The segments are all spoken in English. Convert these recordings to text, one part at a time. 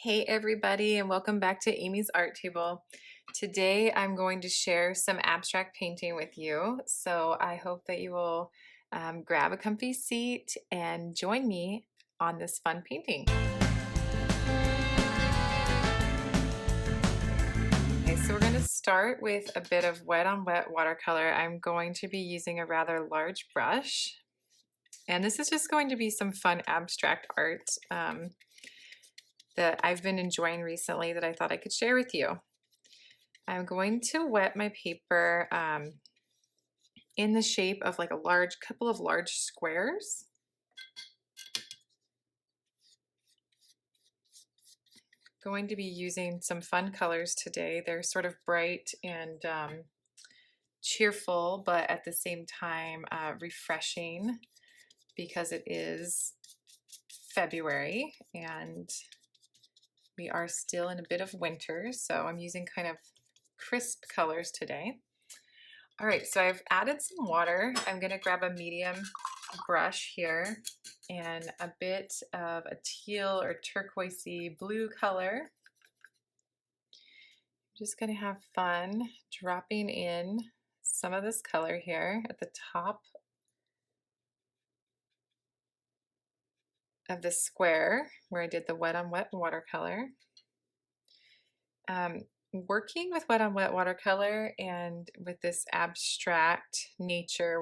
Hey everybody, and welcome back to Amy's Art Table. Today I'm going to share some abstract painting with you, so I hope that you will grab a comfy seat and join me on this fun painting. Okay, so we're going to start with a bit of wet on wet watercolor. I'm going to be using a rather large brush, and this is just going to be some fun abstract art that I've been enjoying recently that I thought I could share with you. I'm going to wet my paper in the shape of like a couple of large squares. Going to be using some fun colors today. They're sort of bright and cheerful, but at the same time refreshing because it is February and we are still in a bit of winter, so I'm using kind of crisp colors today. All right, so I've added some water. I'm gonna grab a medium brush here and a bit of a teal or turquoisey blue color. I'm just gonna have fun dropping in some of this color here at the top of the square where I did the wet on wet watercolor. Working with wet on wet watercolor and with this abstract nature,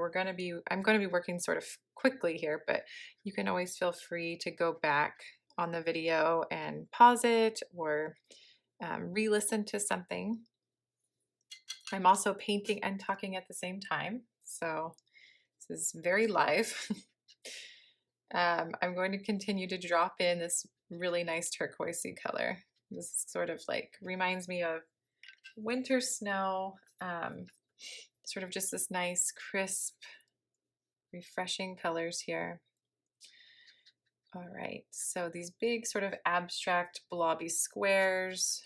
I'm going to be working sort of quickly here, but you can always feel free to go back on the video and pause it or re-listen to something. I'm also painting and talking at the same time, so this is very live. I'm going to continue to drop in this really nice turquoisey color. This sort of like reminds me of winter snow, sort of just this nice, crisp, refreshing colors here. All right, so these big sort of abstract blobby squares.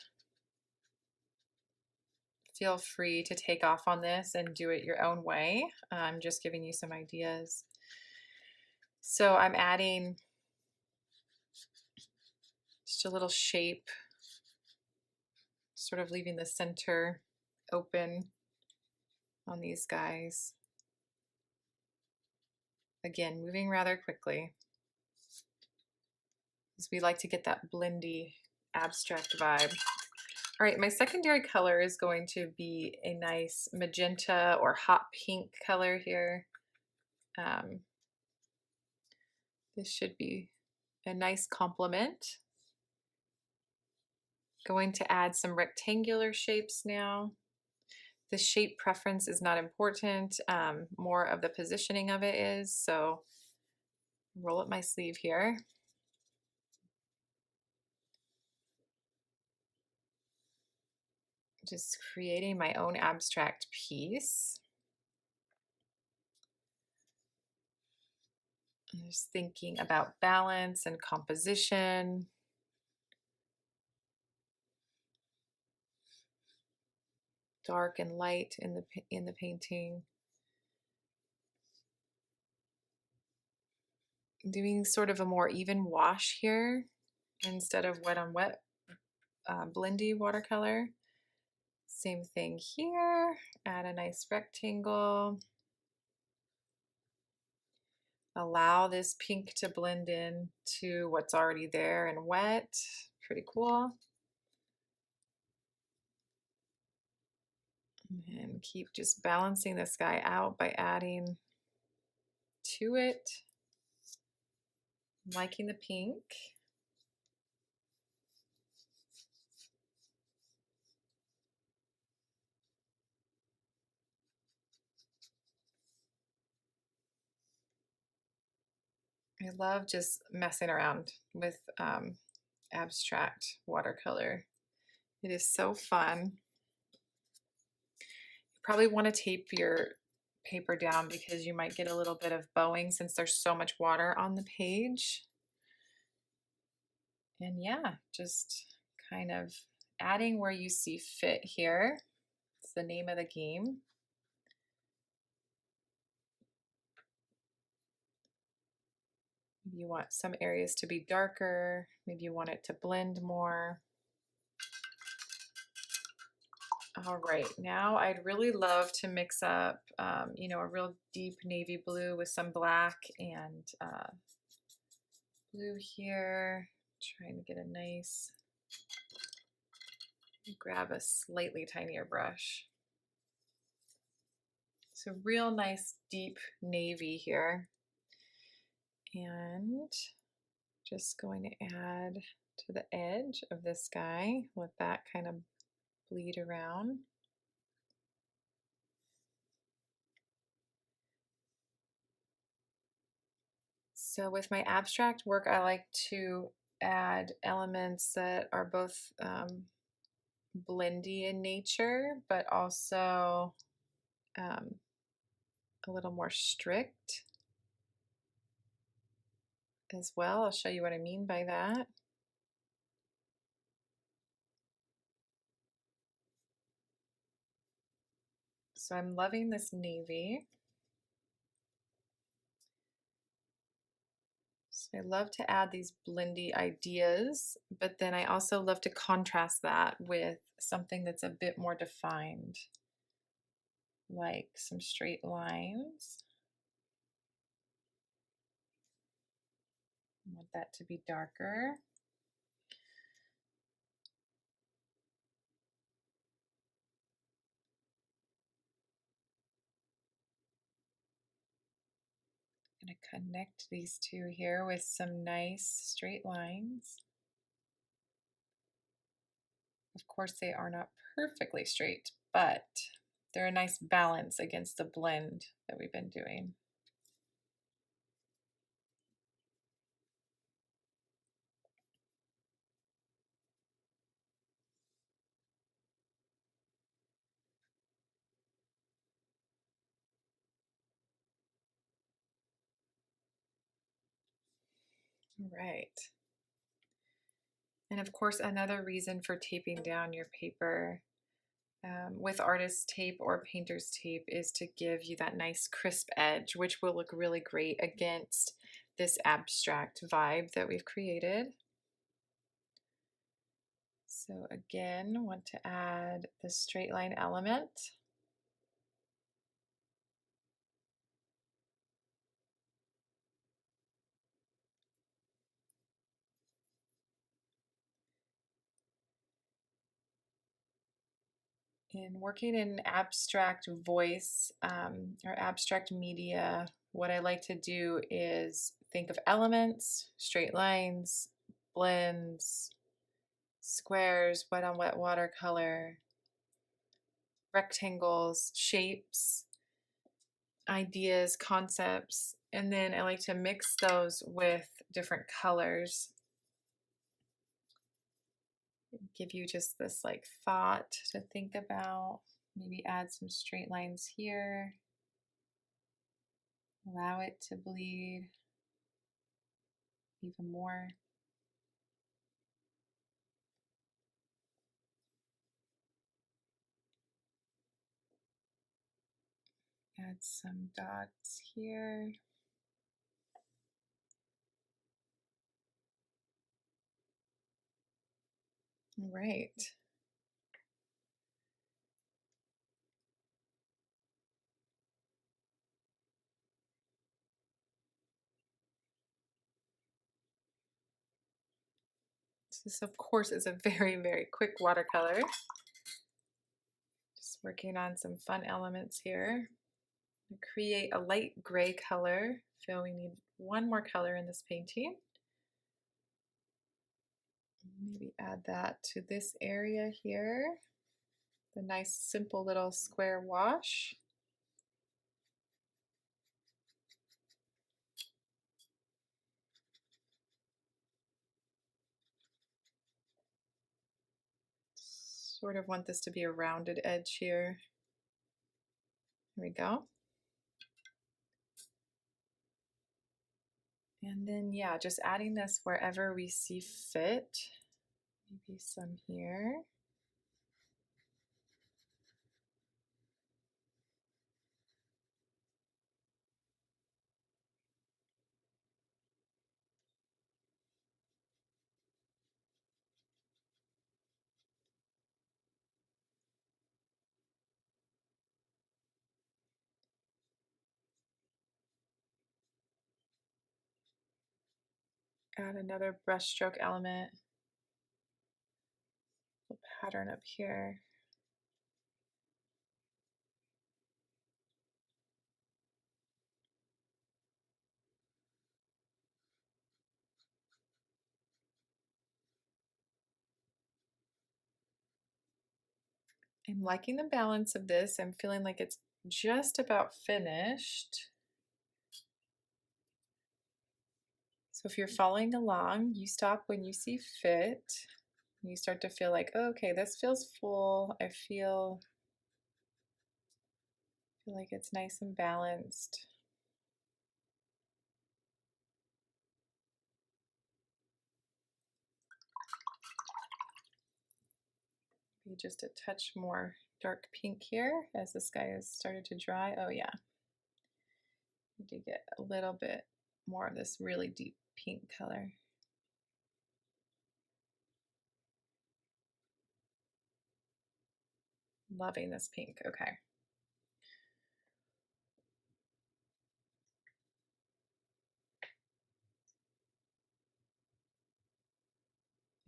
Feel free to take off on this and do it your own way. I'm just giving you some ideas. So I'm adding just a little shape, sort of leaving the center open on these guys. Again, moving rather quickly, because we like to get that blendy abstract vibe. All right, my secondary color is going to be a nice magenta or hot pink color here. This should be a nice complement. Going to add some rectangular shapes now. The shape preference is not important, more of the positioning of it is, so roll up my sleeve here. Just creating my own abstract piece. I'm just thinking about balance and composition. Dark and light in the painting. Doing sort of a more even wash here instead of wet on wet blendy watercolor. Same thing here. Add a nice rectangle. Allow this pink to blend in to what's already there and wet. Pretty cool. And keep just balancing this guy out by adding to it. I'm liking the pink. I love just messing around with abstract watercolor. It is so fun. You probably want to tape your paper down because you might get a little bit of bowing since there's so much water on the page. And yeah, just kind of adding where you see fit here. It's the name of the game. you want some areas to be darker. Maybe you want it to blend more. All right, now I'd really love to mix up, a real deep navy blue with some black and blue here. Trying to get a nice, grab a slightly tinier brush. So real nice deep navy here. And just going to add to the edge of this guy, let that kind of bleed around. So with my abstract work, I like to add elements that are both blendy in nature, but also a little more strict as well. I'll show you what I mean by that. So I'm loving this navy. So I love to add these blendy ideas, but then I also love to contrast that with something that's a bit more defined, like some straight lines. I want that to be darker. I'm going to connect these two here with some nice straight lines. Of course, they are not perfectly straight, but they're a nice balance against the blend that we've been doing. All right. And of course, another reason for taping down your paper with artist tape or painter's tape is to give you that nice crisp edge, which will look really great against this abstract vibe that we've created. So again, want to add the straight line element. In working in abstract voice or abstract media, what I like to do is think of elements, straight lines, blends, squares, wet on wet watercolor, rectangles, shapes, ideas, concepts, and then I like to mix those with different colors. Give you just this like thought to think about. Maybe add some straight lines here. Allow it to bleed even more. Add some dots here. All right. This, of course, is a very, very quick watercolor. Just working on some fun elements here. Create a light gray color. Feel we need one more color in this painting. Maybe add that to this area here. The nice simple little square wash. Sort of want this to be a rounded edge here. Here we go. And then, yeah, just adding this wherever we see fit. Maybe some here. add another brushstroke element, pattern up here. I'm liking the balance of this. I'm feeling like it's just about finished. So if you're following along, you stop when you see fit. You start to feel like, oh, okay, this feels full. I feel like it's nice and balanced. Maybe just a touch more dark pink here as the sky has started to dry. Oh yeah, need to get a little bit more of this really deep pink color. Loving this pink, okay.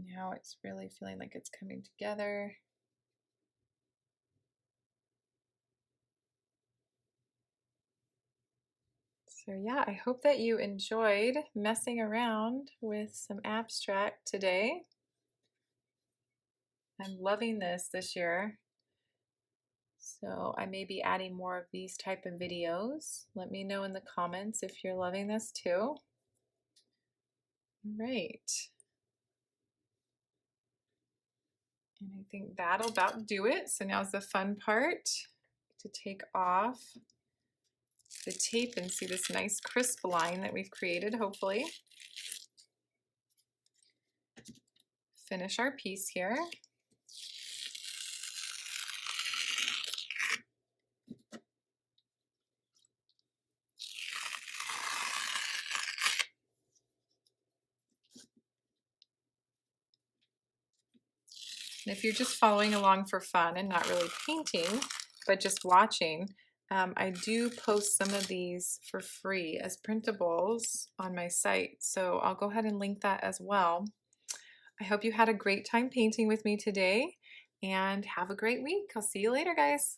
Now it's really feeling like it's coming together. So yeah, I hope that you enjoyed messing around with some abstract today. I'm loving this year. So I may be adding more of these type of videos. Let me know in the comments if you're loving this too. All right. And I think that'll about do it. So now's the fun part, to take off the tape and see this nice crisp line that we've created, hopefully. Finish our piece here. And if you're just following along for fun and not really painting, but just watching, I do post some of these for free as printables on my site. So I'll go ahead and link that as well. I hope you had a great time painting with me today and have a great week. I'll see you later, guys.